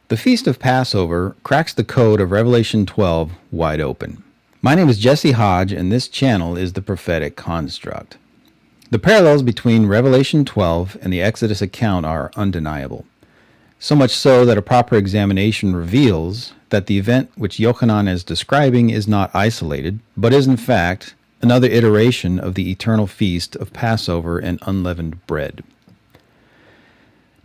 The Feast of Passover cracks the code of Revelation 12 wide open. My name is Jesse Hodge, and this channel is the Prophetic Construct. The parallels between Revelation 12 and the Exodus account are undeniable. So much so that a proper examination reveals that the event which Yochanan is describing is not isolated, but is in fact another iteration of the eternal feast of Passover and unleavened bread.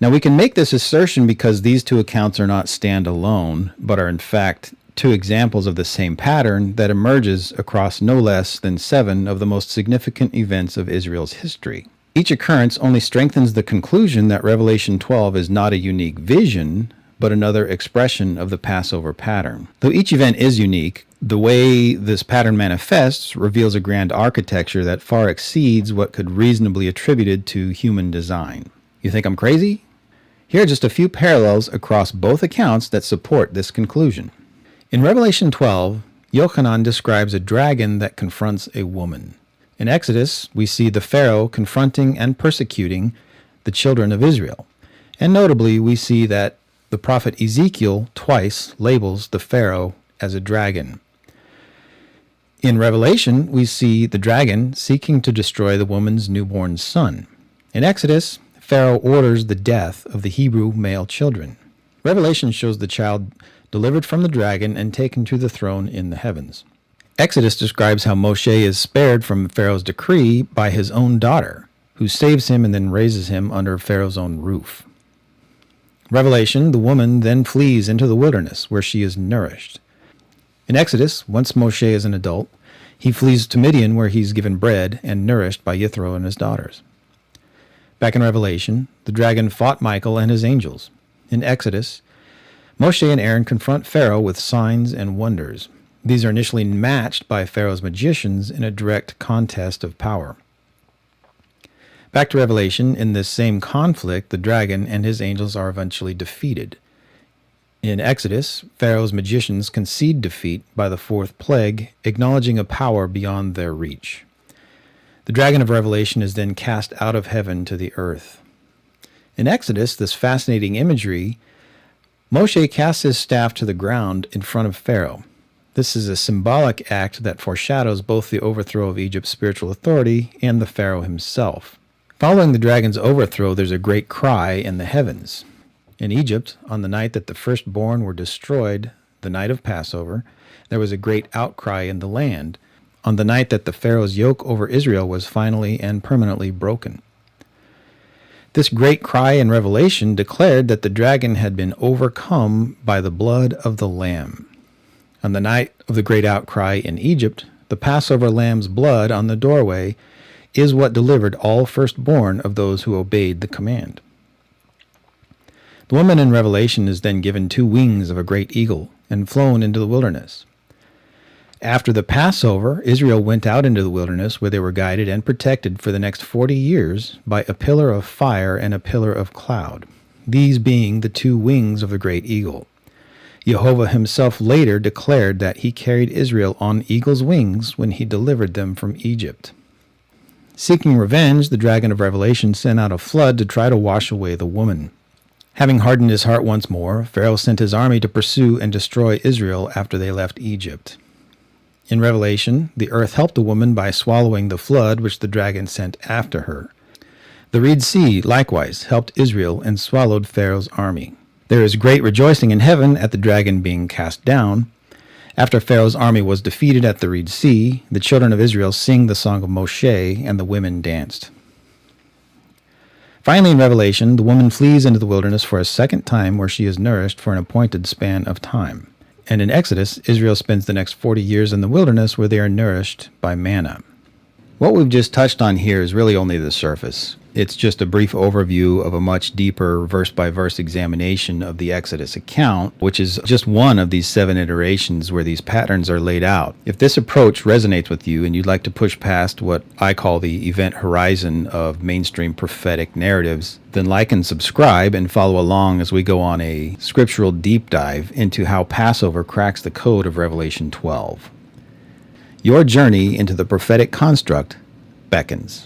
Now we can make this assertion because these two accounts are not standalone, but are in fact two examples of the same pattern that emerges across no less than 7 of the most significant events of Israel's history. Each occurrence only strengthens the conclusion that Revelation 12 is not a unique vision, but another expression of the Passover pattern. Though each event is unique, the way this pattern manifests reveals a grand architecture that far exceeds what could reasonably be attributed to human design. You think I'm crazy? Here are just a few parallels across both accounts that support this conclusion. In Revelation 12, Yochanan describes a dragon that confronts a woman. In Exodus, we see the Pharaoh confronting and persecuting the children of Israel. And notably, we see that the prophet Ezekiel twice labels the Pharaoh as a dragon. In Revelation, we see the dragon seeking to destroy the woman's newborn son. In Exodus, Pharaoh orders the death of the Hebrew male children. Revelation shows the child delivered from the dragon and taken to the throne in the heavens. Exodus describes how Moshe is spared from Pharaoh's decree by his own daughter, who saves him and then raises him under Pharaoh's own roof. Revelation, the woman then flees into the wilderness where she is nourished. In Exodus, once Moshe is an adult, he flees to Midian where he's given bread and nourished by Yithro and his daughters. Back in Revelation, the dragon fought Michael and his angels. In Exodus, Moshe and Aaron confront Pharaoh with signs and wonders. These are initially matched by Pharaoh's magicians in a direct contest of power. Back to Revelation, in this same conflict, the dragon and his angels are eventually defeated. In Exodus, Pharaoh's magicians concede defeat by the 4th plague, acknowledging a power beyond their reach. The dragon of Revelation is then cast out of heaven to the earth. In Exodus, this fascinating imagery, Moshe casts his staff to the ground in front of Pharaoh. This is a symbolic act that foreshadows both the overthrow of Egypt's spiritual authority and the Pharaoh himself. Following the dragon's overthrow, there's a great cry in the heavens. In Egypt, on the night that the firstborn were destroyed, the night of Passover, there was a great outcry in the land, on the night that the Pharaoh's yoke over Israel was finally and permanently broken. This great cry in Revelation declared that the dragon had been overcome by the blood of the Lamb. On the night of the great outcry in Egypt, the Passover lamb's blood on the doorway is what delivered all firstborn of those who obeyed the command. The woman in Revelation is then given 2 wings of a great eagle and flown into the wilderness. After the Passover, Israel went out into the wilderness where they were guided and protected for the next 40 years by a pillar of fire and a pillar of cloud, these being the 2 wings of the great eagle. Jehovah himself later declared that he carried Israel on eagle's wings when he delivered them from Egypt. Seeking revenge, the dragon of Revelation sent out a flood to try to wash away the woman. Having hardened his heart once more, Pharaoh sent his army to pursue and destroy Israel after they left Egypt. In Revelation, the earth helped the woman by swallowing the flood which the dragon sent after her. The Red Sea likewise helped Israel and swallowed Pharaoh's army. There is great rejoicing in heaven at the dragon being cast down. After Pharaoh's army was defeated at the Red Sea, the children of Israel sing the song of Moshe, and the women danced. Finally, in Revelation, the woman flees into the wilderness for a second time where she is nourished for an appointed span of time. And in Exodus, Israel spends the next 40 years in the wilderness where they are nourished by manna. What we've just touched on here is really only the surface. It's just a brief overview of a much deeper verse-by-verse examination of the Exodus account, which is just one of these 7 iterations where these patterns are laid out. If this approach resonates with you and you'd like to push past what I call the event horizon of mainstream prophetic narratives, then like and subscribe and follow along as we go on a scriptural deep dive into how Passover cracks the code of Revelation 12. Your journey into the prophetic construct beckons.